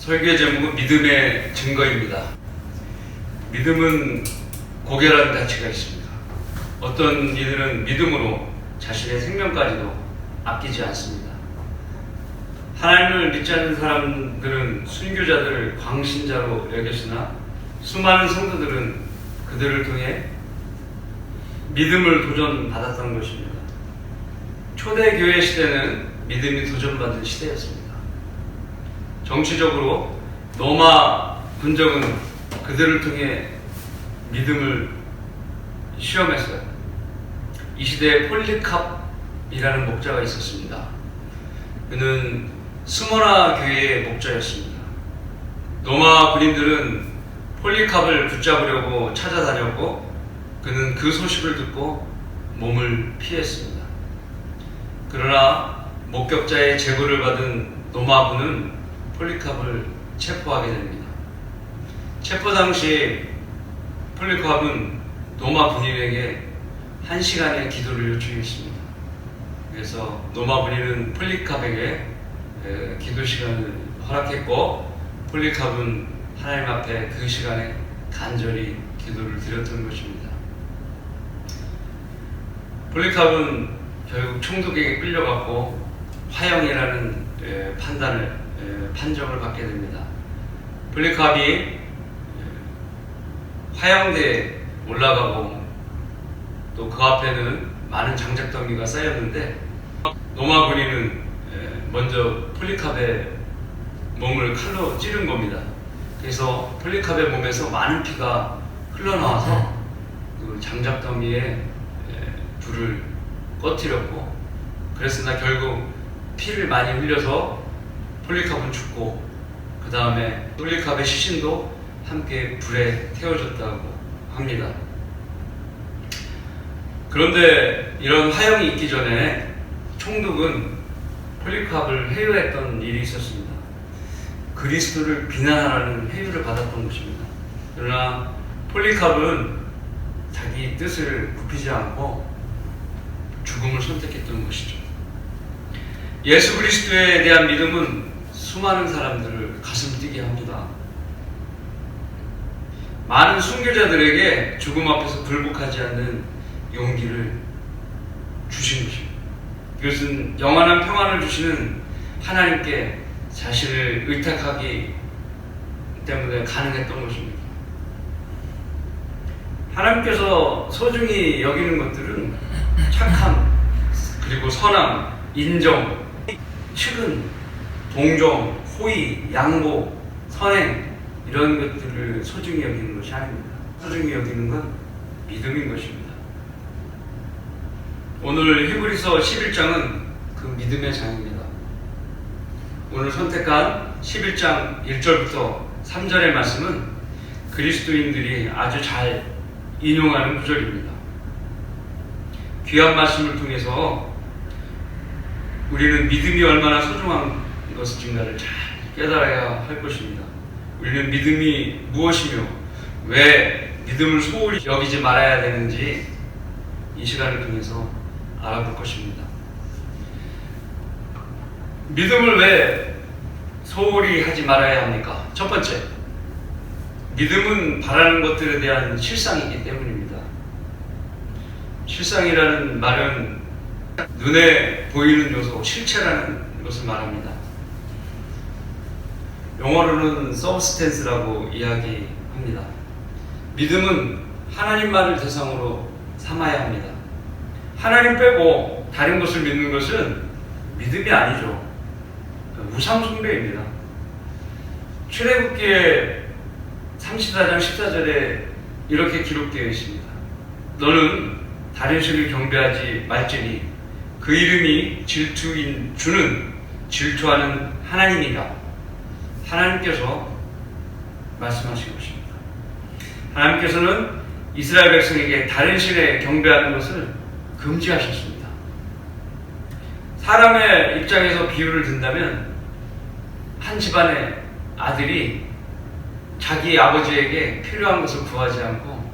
설교의 제목은 믿음의 증거입니다. 믿음은 고결한 가치가 있습니다. 어떤 이들은 믿음으로 자신의 생명까지도 아끼지 않습니다. 하나님을 믿지 않는 사람들은 순교자들을 광신자로 여겼으나 수많은 성도들은 그들을 통해 믿음을 도전받았던 것입니다. 초대교회 시대는 믿음이 도전받은 시대였습니다. 정치적으로 로마 군정은 그들을 통해 믿음을 시험했어요. 이 시대에 폴리캅이라는 목자가 있었습니다. 그는 스모나 교회의 목자였습니다. 로마 군인들은 폴리캅을 붙잡으려고 찾아다녔고 그는 그 소식을 듣고 몸을 피했습니다. 그러나 목격자의 제보를 받은 로마군은 폴리캅을 체포하게 됩니다. 체포 당시 폴리캅은 로마 군인에게 1시간의 기도를 요청했습니다. 그래서 로마 군인은 폴리캅에게 기도 시간을 허락했고 폴리캅은 하나님 앞에 그 시간에 간절히 기도를 드렸던 것입니다. 폴리캅은 결국 총독에게 끌려갔고 화형이라는 판정을 받게 됩니다. 폴리캅이 화형대에 올라가고 또 그 앞에는 많은 장작더미가 쌓였는데 로마 군인은 먼저 폴리캅의 몸을 칼로 찌른 겁니다. 그래서 폴리캅의 몸에서 많은 피가 흘러나와서 그 장작더미에 불을 꺼뜨렸고 그랬으나 결국 피를 많이 흘려서 폴리캅은 죽고 그 다음에 폴리캅의 시신도 함께 불에 태워졌다고 합니다. 그런데 이런 화형이 있기 전에 총독은 폴리캅을 회유했던 일이 있었습니다. 그리스도를 비난하라는 회유를 받았던 것입니다. 그러나 폴리캅은 자기 뜻을 굽히지 않고 죽음을 선택했던 것이죠. 예수 그리스도에 대한 믿음은 수많은 사람들을 가슴 뛰게 합니다. 많은 순교자들에게 죽음 앞에서 굴복하지 않는 용기를 주신 것입니다. 이것은 영원한 평안을 주시는 하나님께 자신을 의탁하기 때문에 가능했던 것입니다. 하나님께서 소중히 여기는 것들은 착함, 그리고 선함, 인정, 측은, 동정, 호의, 양보, 선행 이런 것들을 소중히 여기는 것이 아닙니다. 소중히 여기는 건 믿음인 것입니다. 오늘 히브리서 11장은 그 믿음의 장입니다. 오늘 선택한 11장 1절부터 3절의 말씀은 그리스도인들이 아주 잘 인용하는 구절입니다. 귀한 말씀을 통해서 우리는 믿음이 얼마나 소중한 것인가를 잘 깨달아야 할 것입니다. 우리는 믿음이 무엇이며 왜 믿음을 소홀히 여기지 말아야 되는지 이 시간을 통해서 알아볼 것입니다. 믿음을 왜 소홀히 하지 말아야 합니까? 첫 번째, 믿음은 바라는 것들에 대한 실상이기 때문입니다. 실상이라는 말은 눈에 보이는 요소, 실체라는 것을 말합니다. 영어로는 substance라고 이야기합니다. 믿음은 하나님만을 대상으로 삼아야 합니다. 하나님 빼고 다른 것을 믿는 것은 믿음이 아니죠. 우상 숭배입니다. 출애굽기의 34장 14절에 이렇게 기록되어 있습니다. 너는 다른 신을 경배하지 말지니 그 이름이 질투인 주는 질투하는 하나님이다. 하나님께서 말씀하신 것입니다. 하나님께서는 이스라엘 백성에게 다른 신에 경배하는 것을 금지하셨습니다. 사람의 입장에서 비유를 든다면 한 집안의 아들이 자기 아버지에게 필요한 것을 구하지 않고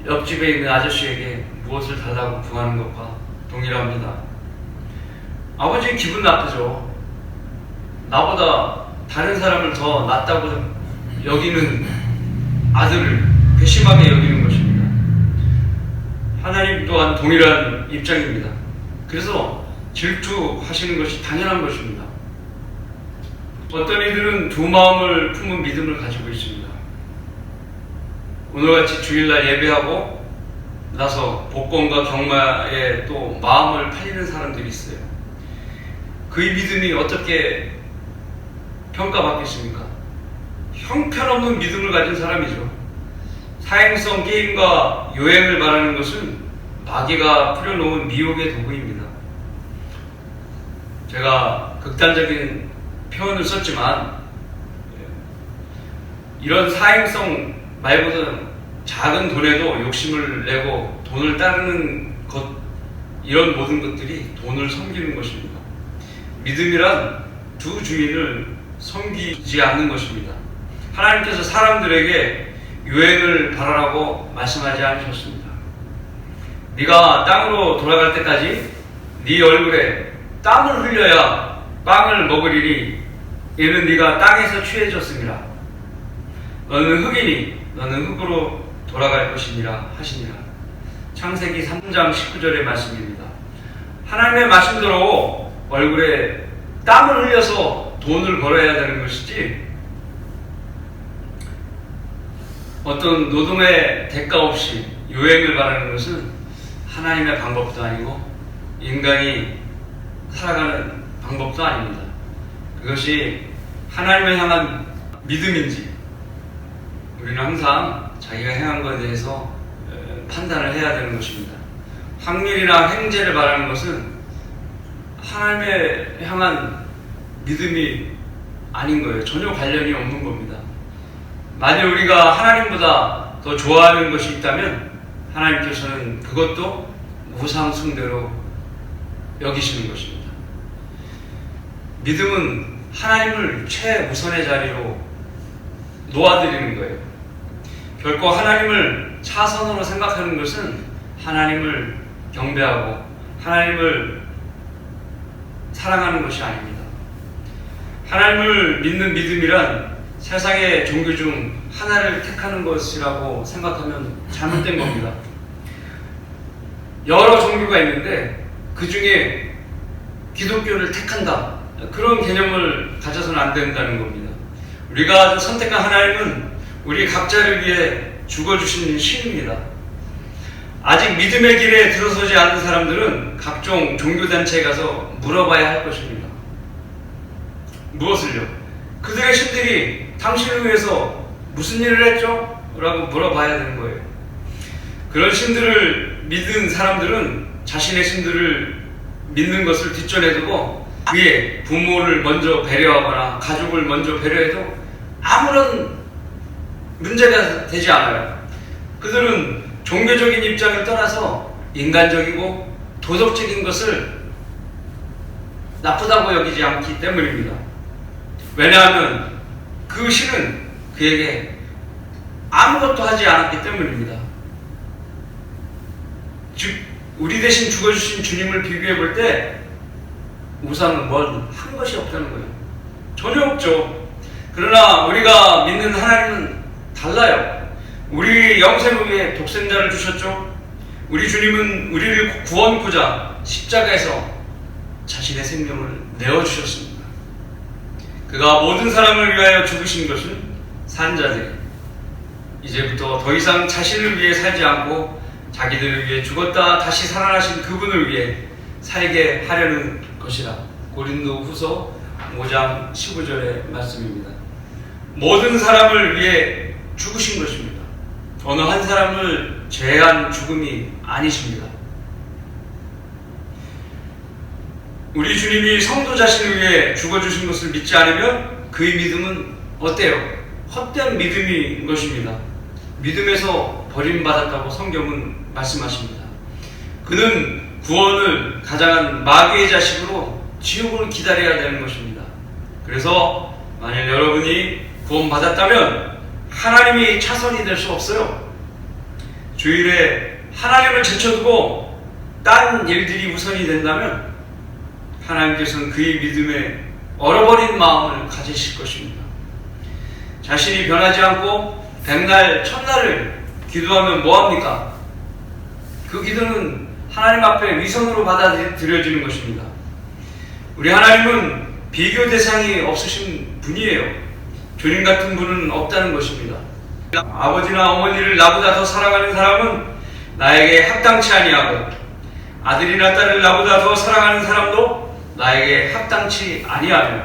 옆집에 있는 아저씨에게 무엇을 달라고 구하는 것과 동일합니다. 아버지는 기분 나쁘죠. 나보다 다른 사람을 더 낫다고 여기는 아들을 괘씸하게 여기는 것입니다. 하나님 또한 동일한 입장입니다. 그래서 질투하시는 것이 당연한 것입니다. 어떤 이들은 두 마음을 품은 믿음을 가지고 있습니다. 오늘같이 주일날 예배하고 나서 복권과 경마에 또 마음을 팔리는 사람들이 있어요. 그의 믿음이 어떻게 평가받겠습니까? 형편없는 믿음을 가진 사람이죠. 사행성 게임과 요행을 말하는 것은 마귀가 뿌려놓은 미혹의 도구입니다. 제가 극단적인 표현을 썼지만 이런 사행성 말고는 작은 돈에도 욕심을 내고 돈을 따르는 것, 이런 모든 것들이 돈을 섬기는 것입니다. 믿음이란 두 주인을 섬기지 않는 것입니다. 하나님께서 사람들에게 유행을 바라라고 말씀하지 않으셨습니다. 네가 땅으로 돌아갈 때까지 네 얼굴에 땀을 흘려야 빵을 먹으리니 이는 네가 땅에서 취해졌음이라. 너는 흙이니 너는 흙으로 돌아갈 것이니라 하시니라. 창세기 3장 19절의 말씀입니다. 하나님의 말씀대로 얼굴에 땀을 흘려서 돈을 벌어야 되는 것이지 어떤 노동의 대가 없이 유행을 바라는 것은 하나님의 방법도 아니고 인간이 살아가는 방법도 아닙니다. 그것이 하나님을 향한 믿음인지 우리는 항상 자기가 행한 것에 대해서 판단을 해야 되는 것입니다. 확률이나 행제를 말하는 것은 하나님을 향한 믿음이 아닌 거예요. 전혀 관련이 없는 겁니다. 만약 우리가 하나님보다 더 좋아하는 것이 있다면 하나님께서는 그것도 우상숭배로 여기시는 것입니다. 믿음은 하나님을 최우선의 자리로 놓아드리는 거예요. 결코 하나님을 차선으로 생각하는 것은 하나님을 경배하고 하나님을 사랑하는 것이 아닙니다. 하나님을 믿는 믿음이란 세상의 종교 중 하나를 택하는 것이라고 생각하면 잘못된 겁니다. 여러 종교가 있는데 그 중에 기독교를 택한다, 그런 개념을 가져서는 안 된다는 겁니다. 우리가 선택한 하나님은 우리 각자를 위해 죽어주신 신입니다. 아직 믿음의 길에 들어서지 않은 사람들은 각종 종교단체에 가서 물어봐야 할 것입니다. 무엇을요? 그들의 신들이 당신을 위해서 무슨 일을 했죠? 라고 물어봐야 되는 거예요. 그런 신들을 믿은 사람들은 자신의 신들을 믿는 것을 뒷전에 두고 위에 부모를 먼저 배려하거나 가족을 먼저 배려해도 아무런 문제가 되지 않아요. 그들은 종교적인 입장을 떠나서 인간적이고 도덕적인 것을 나쁘다고 여기지 않기 때문입니다. 왜냐하면 그 신은 그에게 아무것도 하지 않았기 때문입니다. 즉 우리 대신 죽어주신 주님을 비교해 볼 때 우상은 뭘 한 것이 없다는 거예요. 전혀 없죠. 그러나 우리가 믿는 하나님은 달라요. 우리 영생을 위해 독생자를 주셨죠. 우리 주님은 우리를 구원코자 십자가에서 자신의 생명을 내어주셨습니다. 그가 모든 사람을 위하여 죽으신 것은 산자들이 이제부터 더 이상 자신을 위해 살지 않고 자기들을 위해 죽었다 다시 살아나신 그분을 위해 살게 하려는 것이라. 고린도후서 5장 15절의 말씀입니다. 모든 사람을 위해 죽으신 것입니다. 어느 한 사람을 제한 죽음이 아니십니다. 우리 주님이 성도 자신을 위해 죽어주신 것을 믿지 않으면 그의 믿음은 어때요? 헛된 믿음인 것입니다. 믿음에서 버림받았다고 성경은 말씀하십니다. 그는 구원을 가장한 마귀의 자식으로 지옥을 기다려야 되는 것입니다. 그래서 만약 여러분이 구원받았다면 하나님이 차선이 될 수 없어요. 주일에 하나님을 제쳐두고 딴 일들이 우선이 된다면 하나님께서는 그의 믿음에 얼어버린 마음을 가지실 것입니다. 자신이 변하지 않고 백날 첫날을 기도하면 뭐합니까? 그 기도는 하나님 앞에 위선으로 받아들여지는 것입니다. 우리 하나님은 비교 대상이 없으신 분이에요. 주님 같은 분은 없다는 것입니다. 아버지나 어머니를 나보다 더 사랑하는 사람은 나에게 합당치 아니하고, 아들이나 딸을 나보다 더 사랑하는 사람도 나에게 합당치 아니하며,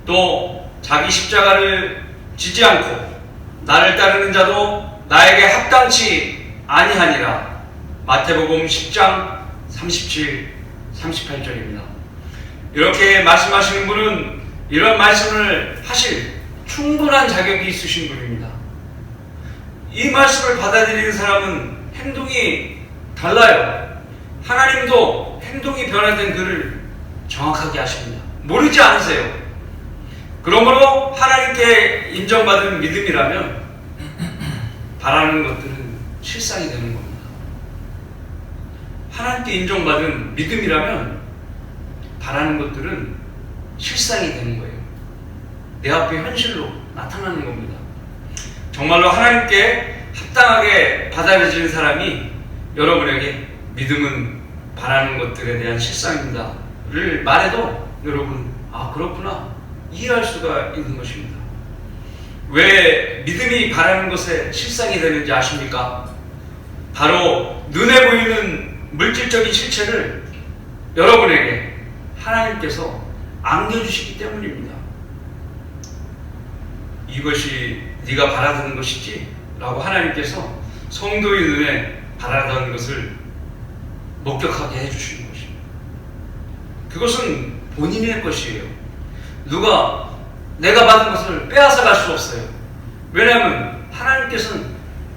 또 자기 십자가를 지지 않고 나를 따르는 자도 나에게 합당치 아니하니라. 마태복음 10장 37, 38절입니다. 이렇게 말씀하시는 분은 이런 말씀을 하실 충분한 자격이 있으신 분입니다. 이 말씀을 받아들이는 사람은 행동이 달라요. 하나님도 행동이 변화된 그를 정확하게 아십니다. 모르지 않으세요. 그러므로 하나님께 인정받은 믿음이라면 바라는 것들은 실상이 되는 겁니다. 하나님께 인정받은 믿음이라면 바라는 것들은 실상이 되는 거예요. 내 앞에 현실로 나타나는 겁니다. 정말로 하나님께 합당하게 받아들여지는 사람이 여러분에게 믿음은 바라는 것들에 대한 실상입니다를 말해도 여러분, 아 그렇구나, 이해할 수가 있는 것입니다. 왜 믿음이 바라는 것에 실상이 되는지 아십니까? 바로 눈에 보이는 물질적인 실체를 여러분에게 하나님께서 안겨주시기 때문입니다. 이것이 네가 바라던 것이지 라고 하나님께서 성도의 눈에 바라던 것을 목격하게 해주시는 것입니다. 그것은 본인의 것이에요. 누가 내가 받은 것을 빼앗아 갈 수 없어요. 왜냐하면 하나님께서는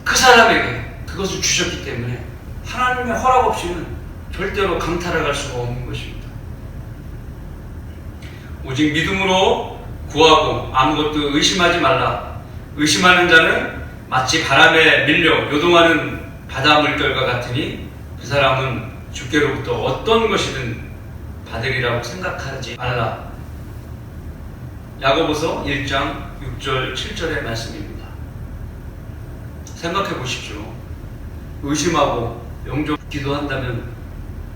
그 사람에게 그것을 주셨기 때문에 하나님의 허락 없이는 절대로 강탈해 갈 수가 없는 것입니다. 오직 믿음으로 구하고 아무것도 의심하지 말라. 의심하는 자는 마치 바람에 밀려 요동하는 바다 물결과 같으니 그 사람은 주께로부터 어떤 것이든 받으리라고 생각하지 말라. 야고보서 1장 6절 7절의 말씀입니다. 생각해 보십시오. 의심하고 영접 기도한다면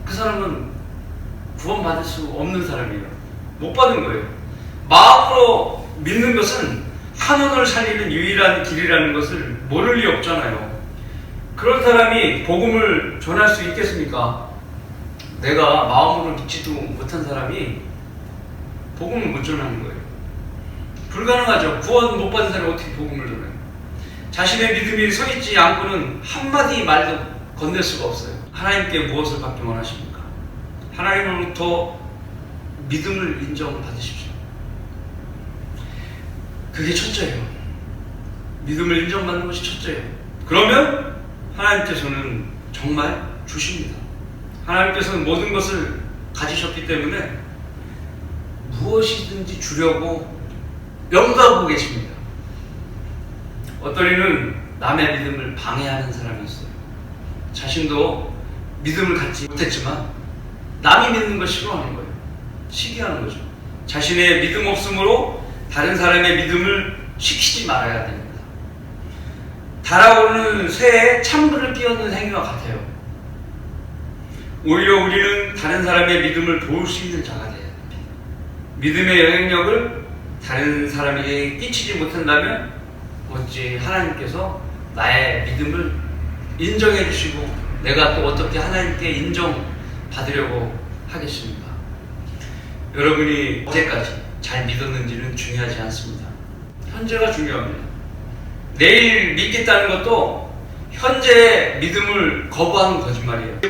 그 사람은 구원받을 수 없는 사람이에요. 못 받은 거예요. 마음으로 믿는 것은 한원을 살리는 유일한 길이라는 것을 모를 리 없잖아요. 그런 사람이 복음을 전할 수 있겠습니까? 내가 마음으로 믿지도 못한 사람이 복음을 못 전하는 거예요. 불가능하죠. 구원 못 받은 사람이 어떻게 복음을 전해요? 자신의 믿음이 서 있지 않고는 한마디 말도 건넬 수가 없어요. 하나님께 무엇을 받기 원하십니까? 하나님으로부터 믿음을 인정받으십시오. 그게 첫째예요. 믿음을 인정받는 것이 첫째예요. 그러면 하나님께서는 정말 주십니다. 하나님께서는 모든 것을 가지셨기 때문에 무엇이든지 주려고 염두하고 계십니다. 어떤 이는 남의 믿음을 방해하는 사람이 있어요. 자신도 믿음을 갖지 못했지만 남이 믿는 걸 싫어하는 거예요. 시기하는 거죠. 자신의 믿음 없음으로 다른 사람의 믿음을 시키지 말아야 됩니다. 달아오르는 쇠에 찬물을 끼얹는 행위와 같아요. 오히려 우리는 다른 사람의 믿음을 도울 수 있는 자가 되어야 됩니다. 믿음의 영향력을 다른 사람에게 끼치지 못한다면 어찌 하나님께서 나의 믿음을 인정해 주시고 내가 또 어떻게 하나님께 인정받으려고 하겠습니까? 여러분이 어제까지 잘 믿었는지는 중요하지 않습니다. 현재가 중요합니다. 내일 믿겠다는 것도 현재의 믿음을 거부하는 거짓말이에요.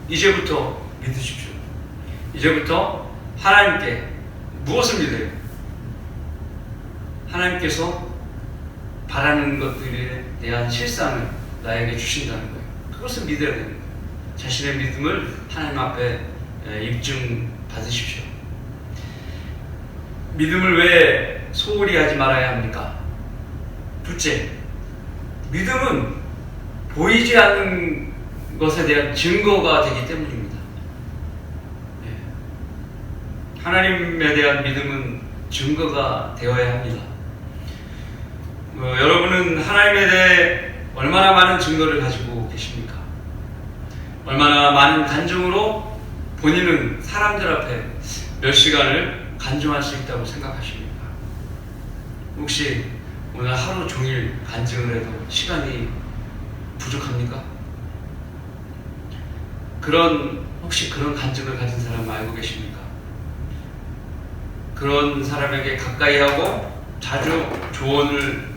이제부터 믿으십시오. 이제부터 하나님께 무엇을 믿어요? 하나님께서 바라는 것들에 대한 실상을 나에게 주신다는 거예요. 그것을 믿어야 되는 거예요. 자신의 믿음을 하나님 앞에 입증 받으십시오. 믿음을 왜 소홀히 하지 말아야 합니까? 둘째, 믿음은 보이지 않는 것에 대한 증거가 되기 때문입니다. 하나님에 대한 믿음은 증거가 되어야 합니다. 여러분은 하나님에 대해 얼마나 많은 증거를 가지고 계십니까? 얼마나 많은 간증으로 본인은 사람들 앞에 몇 시간을 간증할 수 있다고 생각하십니까? 혹시 오늘 하루 종일 간증을 해도 시간이 부족합니까? 혹시 그런 간증을 가진 사람 알고 계십니까? 그런 사람에게 가까이 하고 자주 조언을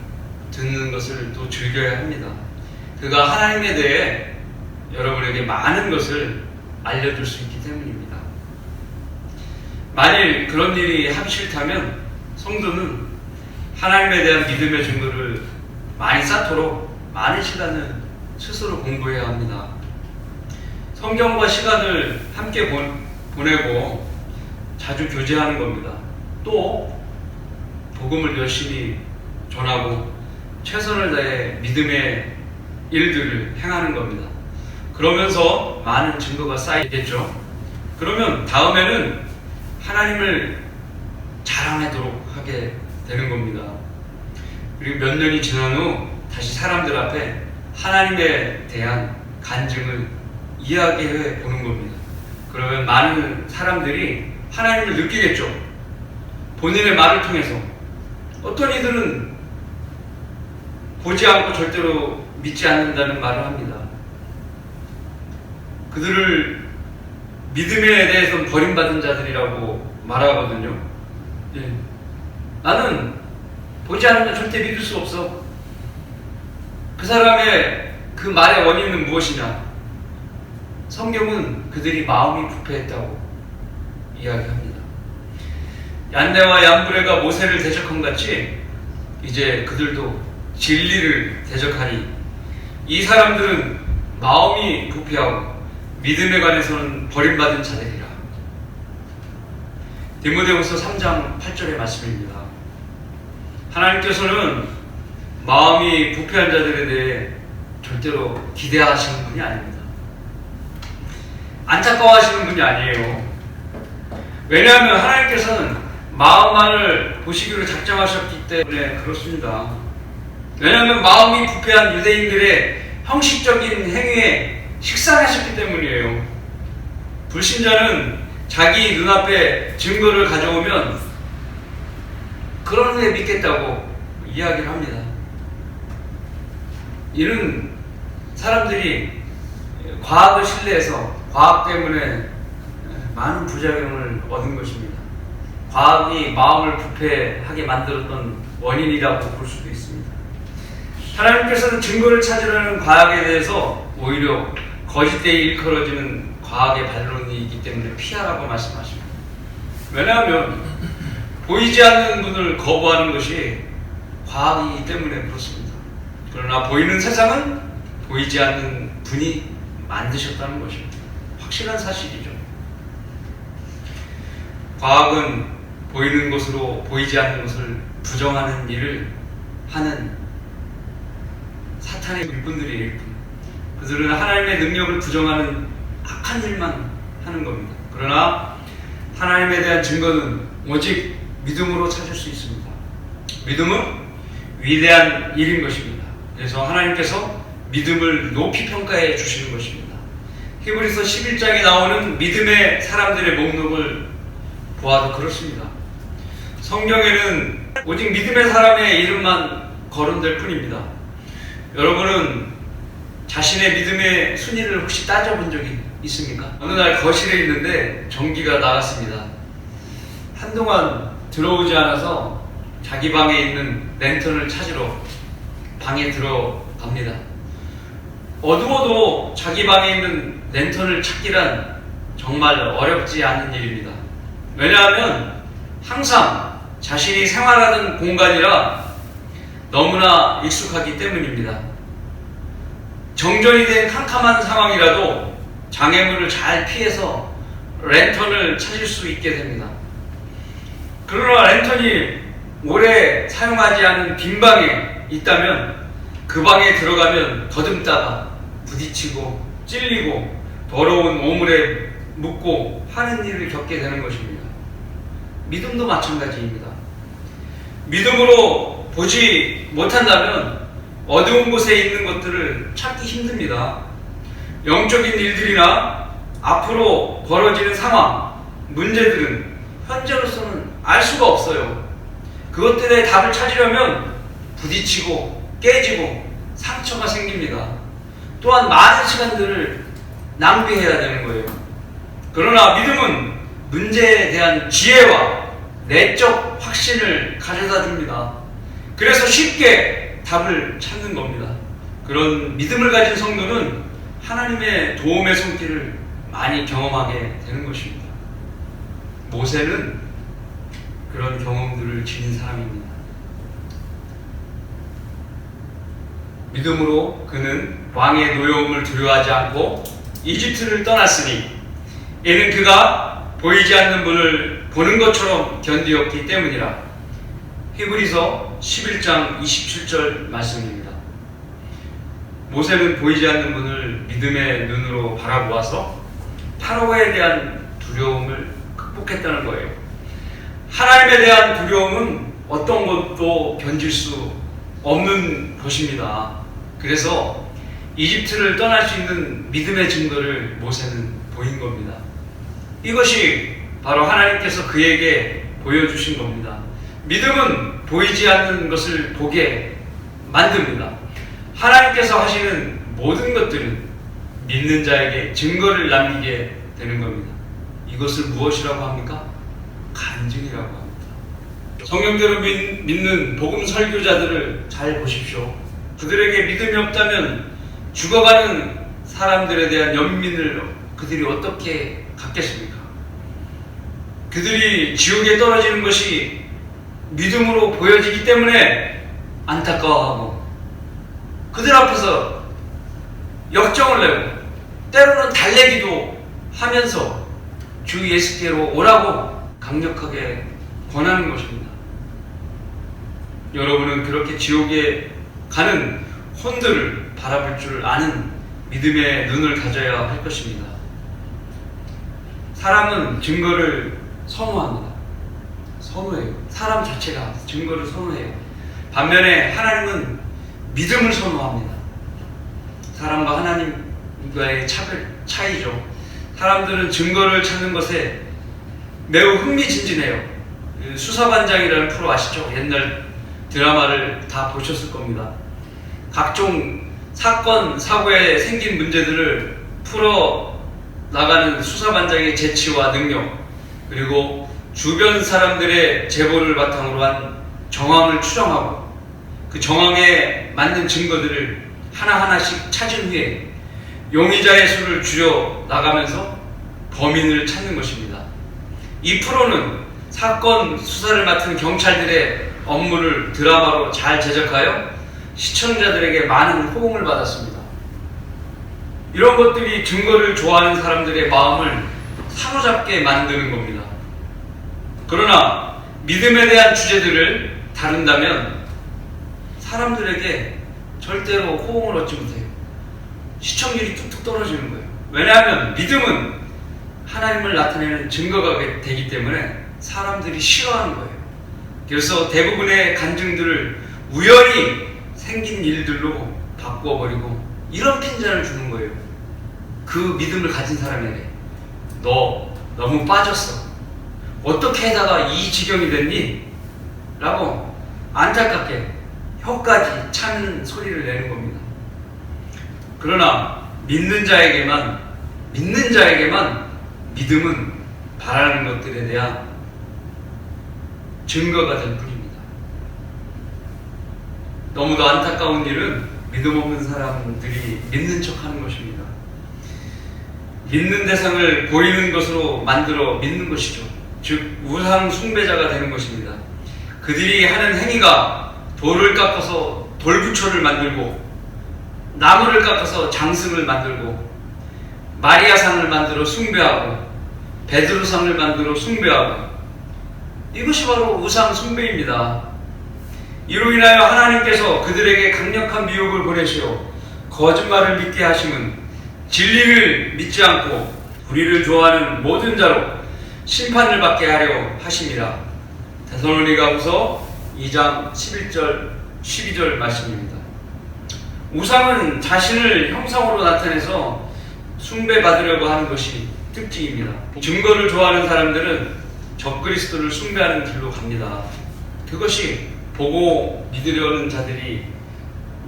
듣는 것을 또 즐겨야 합니다. 그가 하나님에 대해 여러분에게 많은 것을 알려줄 수 있기 때문입니다. 만일 그런 일이 하기 싫다면 성도는 하나님에 대한 믿음의 증거를 많이 쌓도록 많은 시간을 스스로 공부해야 합니다. 성경과 시간을 함께 보내고 자주 교제하는 겁니다. 또 복음을 열심히 전하고 최선을 다해 믿음의 일들을 행하는 겁니다. 그러면서 많은 증거가 쌓이겠죠. 그러면 다음에는 하나님을 자랑하도록 하게 되는 겁니다. 그리고 몇 년이 지난 후 다시 사람들 앞에 하나님에 대한 간증을 이야기해 보는 겁니다. 그러면 많은 사람들이 하나님을 느끼겠죠. 본인의 말을 통해서. 어떤 이들은 보지 않고 절대로 믿지 않는다는 말을 합니다. 그들을 믿음에 대해서 버림받은 자들이라고 말하거든요. 예. 나는 보지 않으면 절대 믿을 수 없어. 그 사람의 그 말의 원인은 무엇이냐? 성경은 그들이 마음이 부패했다고 이야기합니다. 얀네와 얀브레가 모세를 대적한 같이 이제 그들도 진리를 대적하니 이 사람들은 마음이 부패하고 믿음에 관해서는 버림받은 자들이라. 디모데후서 3장 8절의 말씀입니다. 하나님께서는 마음이 부패한 자들에 대해 절대로 기대하시는 분이 아닙니다. 안타까워하시는 분이 아니에요. 왜냐하면 하나님께서는 마음만을 보시기로 작정하셨기 때문에 그렇습니다. 왜냐하면 마음이 부패한 유대인들의 형식적인 행위에 식상하셨기 때문이에요. 불신자는 자기 눈앞에 증거를 가져오면 그런 후에 믿겠다고 이야기를 합니다. 이는 사람들이 과학을 신뢰해서 과학 때문에 많은 부작용을 얻은 것입니다. 과학이 마음을 부패하게 만들었던 원인이라고 볼 수도 있습니다. 하나님께서는 증거를 찾으려는 과학에 대해서 오히려 거짓되이 일컬어지는 과학의 반론이기 때문에 피하라고 말씀하십니다. 왜냐하면 보이지 않는 분을 거부하는 것이 과학이기 때문에 그렇습니다. 그러나 보이는 세상은 보이지 않는 분이 만드셨다는 것입니다. 확실한 사실이죠. 과학은 보이는 것으로 보이지 않는 것을 부정하는 일을 하는 사탄의 일꾼들이에요. 일꾼. 그들은 하나님의 능력을 부정하는 악한 일만 하는 겁니다. 그러나 하나님에 대한 증거는 오직 믿음으로 찾을 수 있습니다. 믿음은 위대한 일인 것입니다. 그래서 하나님께서 믿음을 높이 평가해 주시는 것입니다. 히브리서 11장에 나오는 믿음의 사람들의 목록을 보아도 그렇습니다. 성경에는 오직 믿음의 사람의 이름만 거론될 뿐입니다. 여러분은 자신의 믿음의 순위를 혹시 따져본 적이 있습니까? 어느 날 거실에 있는데 전기가 나갔습니다. 한동안 들어오지 않아서 자기 방에 있는 랜턴을 찾으러 방에 들어갑니다. 어두워도 자기 방에 있는 랜턴을 찾기란 정말 어렵지 않은 일입니다. 왜냐하면 항상 자신이 생활하는 공간이라 너무나 익숙하기 때문입니다. 정전이 된 캄캄한 상황이라도 장애물을 잘 피해서 랜턴을 찾을 수 있게 됩니다. 그러나 랜턴이 오래 사용하지 않은 빈 방에 있다면 그 방에 들어가면 더듬다가 부딪히고 찔리고 더러운 오물에 묻고 하는 일을 겪게 되는 것입니다. 믿음도 마찬가지입니다. 믿음으로 보지 못한다면 어두운 곳에 있는 것들을 찾기 힘듭니다. 영적인 일들이나 앞으로 벌어지는 상황, 문제들은 현재로서는 알 수가 없어요. 그것들의 답을 찾으려면 부딪히고 깨지고 상처가 생깁니다. 또한 많은 시간들을 낭비해야 되는 거예요. 그러나 믿음은 문제에 대한 지혜와 내적 확신을 가져다 줍니다. 그래서 쉽게 답을 찾는 겁니다. 그런 믿음을 가진 성도는 하나님의 도움의 손길을 많이 경험하게 되는 것입니다. 모세는 그런 경험들을 지닌 사람입니다. 믿음으로 그는 왕의 노여움을 두려워하지 않고 이집트를 떠났으니 이는 그가 보이지 않는 분을 보는 것처럼 견디었기 때문이라. 히브리서 11장 27절 말씀입니다. 모세는 보이지 않는 분을 믿음의 눈으로 바라보아서 파라오에 대한 두려움을 극복했다는 거예요. 하나님에 대한 두려움은 어떤 것도 견딜 수 없는 것입니다. 그래서 이집트를 떠날 수 있는 믿음의 증거를 모세는 보인 겁니다. 이것이 바로 하나님께서 그에게 보여주신 겁니다. 믿음은 보이지 않는 것을 보게 만듭니다. 하나님께서 하시는 모든 것들은 믿는 자에게 증거를 남기게 되는 겁니다. 이것을 무엇이라고 합니까? 간증이라고 합니다. 성경대로 믿는 복음 설교자들을 잘 보십시오. 그들에게 믿음이 없다면 죽어가는 사람들에 대한 연민을 그들이 어떻게 갖겠습니까? 그들이 지옥에 떨어지는 것이 믿음으로 보여지기 때문에 안타까워하고 그들 앞에서 역정을 내고 때로는 달래기도 하면서 주 예수께로 오라고 강력하게 권하는 것입니다. 여러분은 그렇게 지옥에 가는 혼들을 바라볼 줄 아는 믿음의 눈을 가져야 할 것입니다. 사람은 증거를 선호합니다. 선호해요. 사람 자체가 증거를 선호해요. 반면에 하나님은 믿음을 선호합니다. 사람과 하나님과의 차이죠. 사람들은 증거를 찾는 것에 매우 흥미진진해요. 수사반장이라는 프로 아시죠? 옛날 드라마를 다 보셨을 겁니다. 각종 사건, 사고에 생긴 문제들을 풀어 나가는 수사반장의 재치와 능력, 그리고 주변 사람들의 제보를 바탕으로 한 정황을 추정하고 그 정황에 맞는 증거들을 하나하나씩 찾은 후에 용의자의 수를 줄여 나가면서 범인을 찾는 것입니다. 이 프로는 사건 수사를 맡은 경찰들의 업무를 드라마로 잘 제작하여 시청자들에게 많은 호응을 받았습니다. 이런 것들이 증거를 좋아하는 사람들의 마음을 사로잡게 만드는 겁니다. 그러나 믿음에 대한 주제들을 다룬다면 사람들에게 절대로 호응을 얻지 못해요. 시청률이 뚝뚝 떨어지는 거예요. 왜냐하면 믿음은 하나님을 나타내는 증거가 되기 때문에 사람들이 싫어하는 거예요. 그래서 대부분의 간증들을 우연히 생긴 일들로 바꿔버리고 이런 핀잔을 주는 거예요. 그 믿음을 가진 사람에게 너 너무 빠졌어. 어떻게 하다가 이 지경이 됐니? 라고 안타깝게 혀까지 차는 소리를 내는 겁니다. 그러나 믿는 자에게만 믿음은 바라는 것들에 대한 증거가 될 뿐입니다. 너무도 안타까운 일은 믿음 없는 사람들이 믿는 척 하는 것입니다. 믿는 대상을 보이는 것으로 만들어 믿는 것이죠. 즉 우상 숭배자가 되는 것입니다. 그들이 하는 행위가 돌을 깎아서 돌부처를 만들고 나무를 깎아서 장승을 만들고 마리아상을 만들어 숭배하고 베드로상을 만들어 숭배하고 이것이 바로 우상 숭배입니다. 이로 인하여 하나님께서 그들에게 강력한 미혹을 보내시어 거짓말을 믿게 하심은 진리를 믿지 않고 불의를 좋아하는 모든 자로 심판을 받게 하려 하심이라. 데살로니가후서 2장 11절 12절 말씀입니다. 우상은 자신을 형상으로 나타내서 숭배받으려고 하는 것이 특징입니다. 증거를 좋아하는 사람들은 적그리스도를 숭배하는 길로 갑니다. 그것이 보고 믿으려는 자들이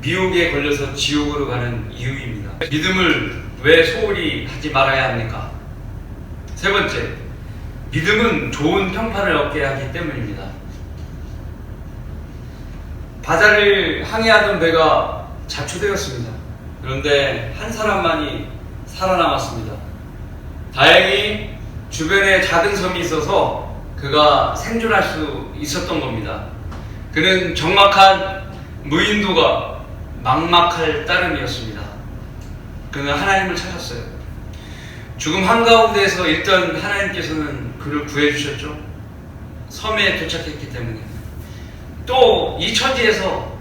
미혹에 걸려서 지옥으로 가는 이유입니다. 믿음을 왜 소홀히 하지 말아야 합니까? 세 번째, 믿음은 좋은 평판을 얻게 하기 때문입니다. 바다를 항해하던 배가 자초되었습니다. 그런데 한 사람만이 살아남았습니다. 다행히 주변에 작은 섬이 있어서 그가 생존할 수 있었던 겁니다. 그는 정막한 무인도가 막막할 따름이었습니다. 그는 하나님을 찾았어요. 죽음 한가운데에서 일단 하나님께서는 그를 구해주셨죠. 섬에 도착했기 때문에. 또 이 처지에서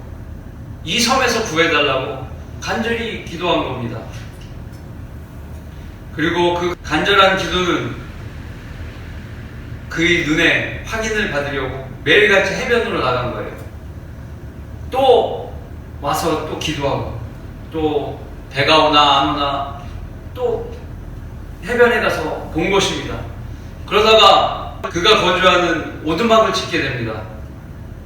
이 섬에서 구해달라고 간절히 기도한 겁니다. 그리고 그 간절한 기도는 그의 눈에 확인을 받으려고 매일같이 해변으로 나간 거예요. 또 와서 또 기도하고, 또 배가 오나 안 오나 또 해변에 가서 본 것입니다. 그러다가 그가 거주하는 오두막을 짓게 됩니다.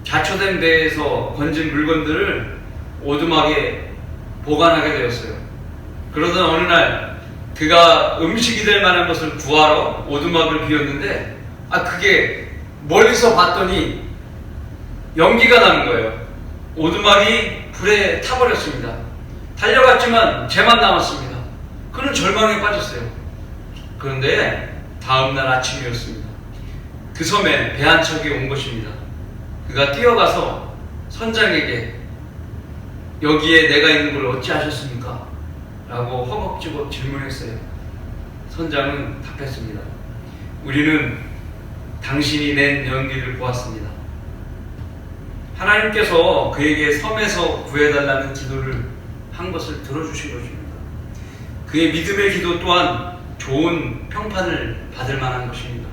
자초된 배에서 건진 물건들을 오두막에 보관하게 되었어요. 그러던 어느 날 그가 음식이 될 만한 것을 구하러 오두막을 비웠는데 그게 멀리서 봤더니 연기가 나는 거예요. 오두막이 불에 타버렸습니다. 달려갔지만 쟤만 남았습니다. 그는 절망에 빠졌어요. 그런데 다음날 아침이었습니다. 그 섬에 배 한 척이 온 것입니다. 그가 뛰어가서 선장에게 여기에 내가 있는 걸 어찌하셨습니까? 라고 허겁지겁 질문했어요. 선장은 답했습니다. 우리는 당신이 낸 연기를 보았습니다. 하나님께서 그에게 섬에서 구해달라는 기도를 한 것을 들어주신 것입니다. 그의 믿음의 기도 또한 좋은 평판을 받을 만한 것입니다.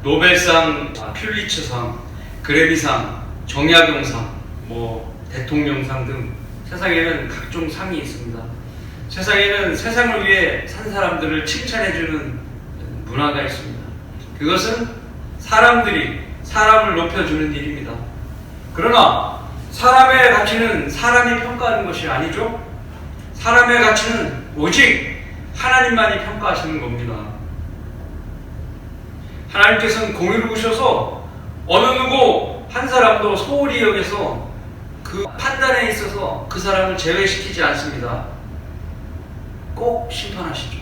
노벨상, 퓰리처상, 그래미상, 정약용상, 대통령상 등 세상에는 각종 상이 있습니다. 세상에는 세상을 위해 산 사람들을 칭찬해주는 문화가 있습니다. 그것은 사람들이 사람을 높여주는 일입니다. 그러나 사람의 가치는 사람이 평가하는 것이 아니죠. 사람의 가치는 오직 하나님만이 평가하시는 겁니다. 하나님께서는 공의로우셔서 어느 누구 한 사람도 소홀히 여겨서 그 판단에 있어서 그 사람을 제외시키지 않습니다. 꼭 심판하시죠.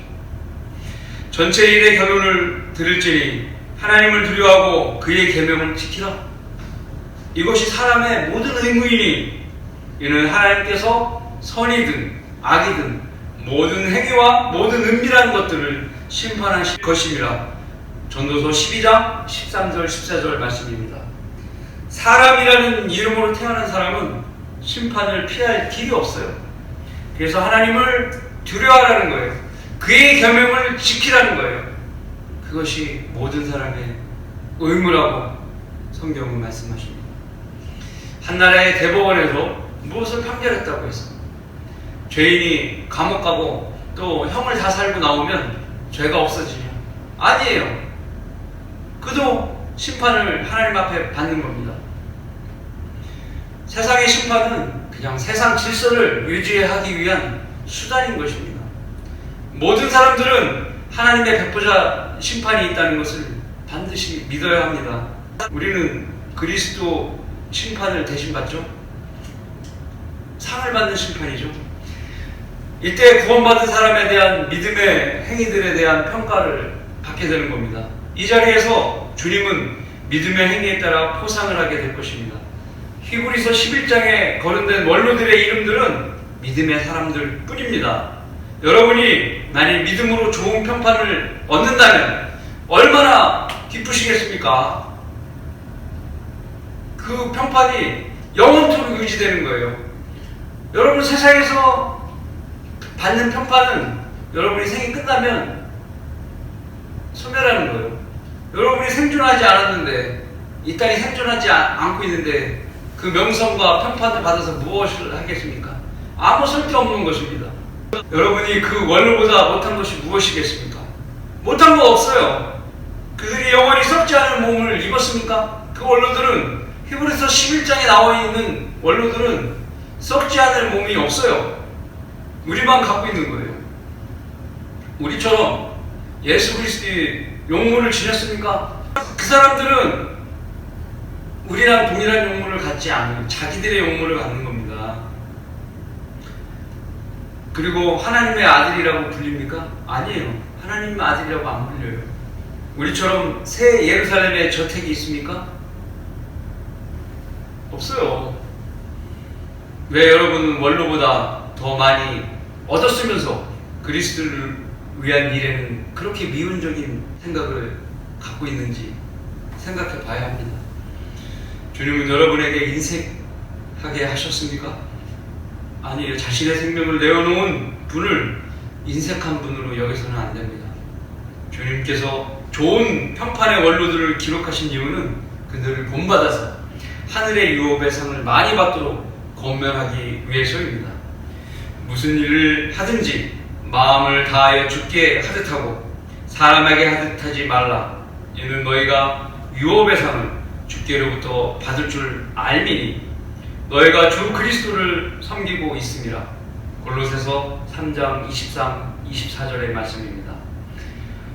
전체 일의 결론을 들을지니 하나님을 두려워하고 그의 계명을 지키라. 이것이 사람의 모든 의무이니 이는 하나님께서 선이든 악이든 모든 행위와 모든 은밀한 것들을 심판하실 것임이라. 전도서 12장 13절 14절 말씀입니다. 사람이라는 이름으로 태어난 사람은 심판을 피할 길이 없어요. 그래서 하나님을 두려워하라는 거예요. 그의 계명을 지키라는 거예요. 그것이 모든 사람의 의무라고 성경은 말씀하십니다. 한나라의 대법원에서 무엇을 판결했다고 해서 죄인이 감옥 가고 또 형을 다 살고 나오면 죄가 없어지냐? 아니에요. 그도 심판을 하나님 앞에 받는 겁니다. 세상의 심판은 그냥 세상 질서를 유지하기 위한 수단인 것입니다. 모든 사람들은 하나님의 백보자 심판이 있다는 것을 반드시 믿어야 합니다. 우리는 그리스도 심판을 대신 받죠. 상을 받는 심판이죠. 이때 구원받은 사람에 대한 믿음의 행위들에 대한 평가를 받게 되는 겁니다. 이 자리에서 주님은 믿음의 행위에 따라 포상을 하게 될 것입니다. 히브리서 11장에 거론된 원로들의 이름들은 믿음의 사람들 뿐입니다. 여러분이 만일 믿음으로 좋은 평판을 얻는다면 얼마나 기쁘시겠습니까? 그 평판이 영원토록 유지되는 거예요. 여러분 세상에서 받는 평판은 여러분이 생이 끝나면 소멸하는 거예요. 여러분이 생존하지 않았는데 이 땅에 생존하지 않고 있는데 그 명성과 평판을 받아서 무엇을 하겠습니까? 아무 쓸데없는 것입니다. 여러분이 그 원로보다 못한 것이 무엇이겠습니까? 못한 거 없어요. 그들이 영원히 썩지 않은 몸을 입었습니까? 그 원로들은 히브리서 11장에 나와 있는 원로들은 썩지 않을 몸이 없어요. 우리만 갖고 있는 거예요. 우리처럼 예수 그리스도의 용모를 지녔습니까? 그 사람들은 우리랑 동일한 용모를 갖지 않은 자기들의 용모를 갖는 겁니다. 그리고 하나님의 아들이라고 불립니까? 아니에요. 하나님의 아들이라고 안 불려요. 우리처럼 새 예루살렘에 저택이 있습니까? 없어요. 왜 여러분은 원로보다 더 많이 얻었으면서 그리스도를 위한 일에는 그렇게 미운적인 생각을 갖고 있는지 생각해 봐야 합니다. 주님은 여러분에게 인색하게 하셨습니까? 아니에요. 자신의 생명을 내어놓은 분을 인색한 분으로 여기서는 안 됩니다. 주님께서 좋은 평판의 원로들을 기록하신 이유는 그들을 본받아서 하늘의 유업의 상을 많이 받도록 권면하기 위해서입니다. 무슨 일을 하든지 마음을 다하여 주께 하듯 하고 사람에게 하듯 하지 말라. 이는 너희가 유업의 상을 주께로부터 받을 줄 알미니 너희가 주 그리스도를 섬기고 있음이라. 골로새서 3장 23, 24절의 말씀입니다.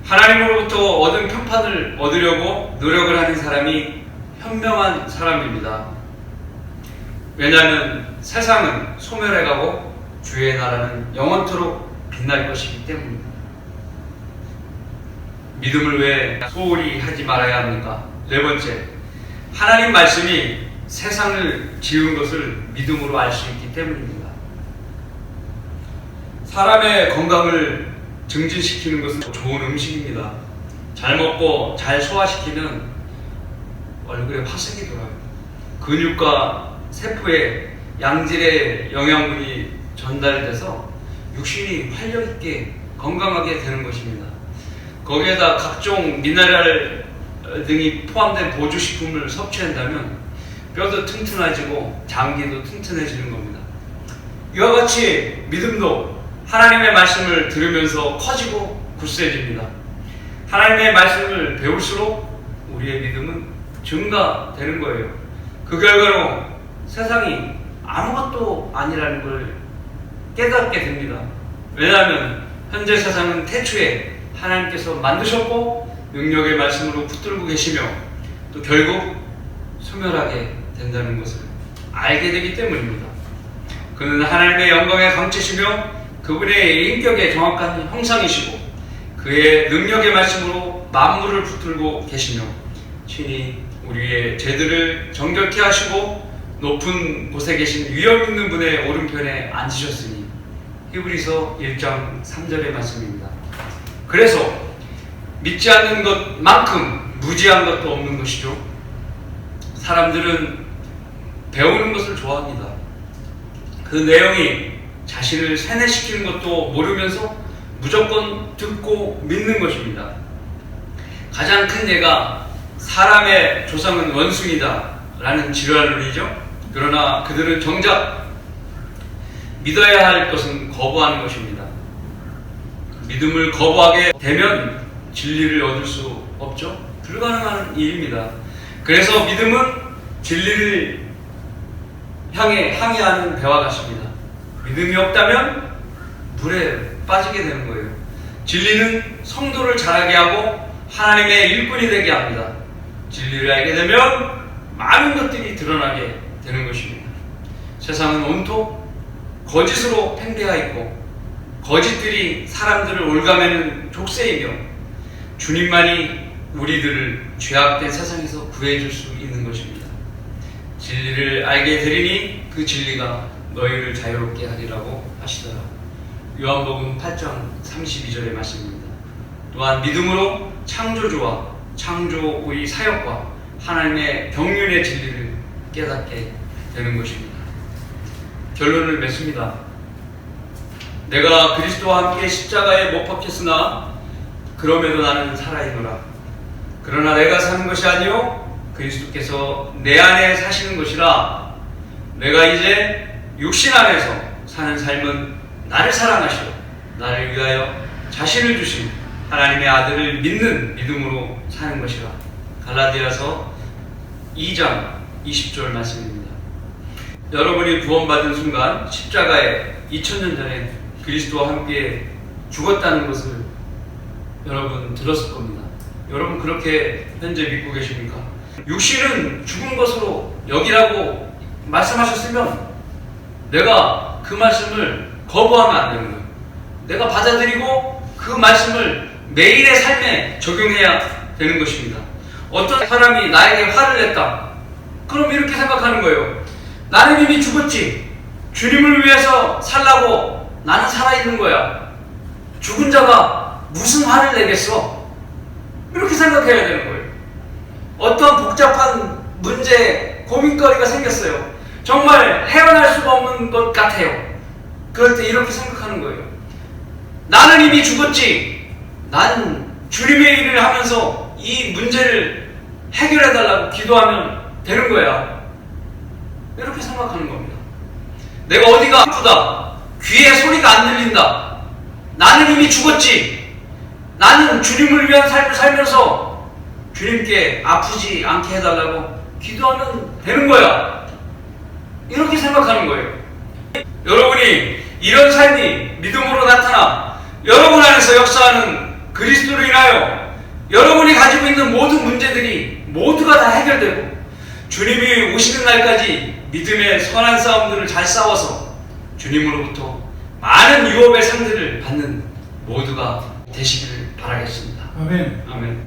하나님으로부터 얻은 평판을 얻으려고 노력을 하는 사람이 현명한 사람입니다. 왜냐하면 세상은 소멸해가고 주의 나라는 영원토록 빛날 것이기 때문입니다. 믿음을 왜 소홀히 하지 말아야 합니까? 네 번째, 하나님 말씀이 세상을 지은 것을 믿음으로 알 수 있기 때문입니다. 사람의 건강을 증진시키는 것은 좋은 음식입니다. 잘 먹고 잘 소화시키면 얼굴에 화색이 돌아요. 근육과 세포에 양질의 영양분이 전달돼서 육신이 활력있게 건강하게 되는 것입니다. 거기에다 각종 미네랄 등이 포함된 보조식품을 섭취한다면 뼈도 튼튼해지고 장기도 튼튼해지는 겁니다. 이와 같이 믿음도 하나님의 말씀을 들으면서 커지고 굳세집니다. 하나님의 말씀을 배울수록 우리의 믿음은 증가되는 거예요. 그 결과로 세상이 아무것도 아니라는 걸 깨닫게 됩니다. 왜냐하면 현재 세상은 태초에 하나님께서 만드셨고 능력의 말씀으로 붙들고 계시며 또 결국 소멸하게 된다는 것을 알게 되기 때문입니다. 그는 하나님의 영광의 강체시며 그분의 인격의 정확한 형상이시고 그의 능력의 말씀으로 만물을 붙들고 계시며 친히 우리의 죄들을 정결케 하시고 높은 곳에 계신 위엄 있는 분의 오른편에 앉으셨으니 히브리서 1장 3절의 말씀입니다. 그래서 믿지 않는 것만큼 무지한 것도 없는 것이죠. 사람들은 배우는 것을 좋아합니다. 그 내용이 자신을 세뇌시키는 것도 모르면서 무조건 듣고 믿는 것입니다. 가장 큰 예가 사람의 조상은 원숭이다 라는 지랄론이죠. 그러나 그들은 정작 믿어야 할 것은 거부하는 것입니다. 믿음을 거부하게 되면 진리를 얻을 수 없죠. 불가능한 일입니다. 그래서 믿음은 진리를 향해 항해하는 배와 같습니다. 믿음이 없다면 물에 빠지게 되는 거예요. 진리는 성도를 자라게 하고 하나님의 일꾼이 되게 합니다. 진리를 알게 되면 많은 것들이 드러나게 되는 것입니다. 세상은 온통 거짓으로 팽배하 있고 거짓들이 사람들을 올가매는 족쇄이며 주님만이 우리들을 죄악된 세상에서 구해줄 수 있는 것입니다. 진리를 알게 되리니 그 진리가 너희를 자유롭게 하리라고 하시더라. 요한복음 8장 32절의 말씀입니다. 또한 믿음으로 창조주와 창조 우리 사역과 하나님의 경륜의 진리를 깨닫게 되는 것입니다. 결론을 맺습니다. 내가 그리스도와 함께 십자가에 못 박혔으나 그럼에도 나는 살아있노라. 그러나 내가 사는 것이 아니요 그리스도께서 내 안에 사시는 것이라 내가 이제 육신 안에서 사는 삶은 나를 사랑하시고 나를 위하여 자신을 주신 하나님의 아들을 믿는 믿음으로 사는 것이라. 갈라디아서 2장 20절 말씀입니다. 여러분이 구원받은 순간 십자가에 2000년 전에 그리스도와 함께 죽었다는 것을 여러분 들었을 겁니다. 여러분 그렇게 현재 믿고 계십니까? 육신은 죽은 것으로 여기라고 말씀하셨으면 내가 그 말씀을 거부하면 안 되는 거예요. 내가 받아들이고 그 말씀을 매일의 삶에 적용해야 되는 것입니다. 어떤 사람이 나에게 화를 냈다. 그럼 이렇게 생각하는 거예요. 나는 이미 죽었지. 주님을 위해서 살라고 나는 살아있는 거야. 죽은 자가 무슨 화를 내겠어? 이렇게 생각해야 되는 거예요. 어떤 복잡한 문제, 고민거리가 생겼어요. 정말 헤어날 수가 없는 것 같아요. 그럴 때 이렇게 생각하는 거예요. 나는 이미 죽었지. 난 주님의 일을 하면서 이 문제를 해결해달라고 기도하면 되는 거야. 이렇게 생각하는 겁니다. 내가 어디가 아프다. 귀에 소리가 안 들린다. 나는 이미 죽었지. 나는 주님을 위한 삶을 살면서 주님께 아프지 않게 해달라고 기도하면 되는 거야. 이렇게 생각하는 거예요. 여러분이 이런 삶이 믿음으로 나타나 여러분 안에서 역사하는 그리스도로 인하여 여러분이 가지고 있는 모든 문제들이 모두가 다 해결되고 주님이 오시는 날까지 믿음의 선한 싸움들을 잘 싸워서 주님으로부터 많은 유업의 상들을 받는 모두가 되시길 바라겠습니다. 아멘. 아멘.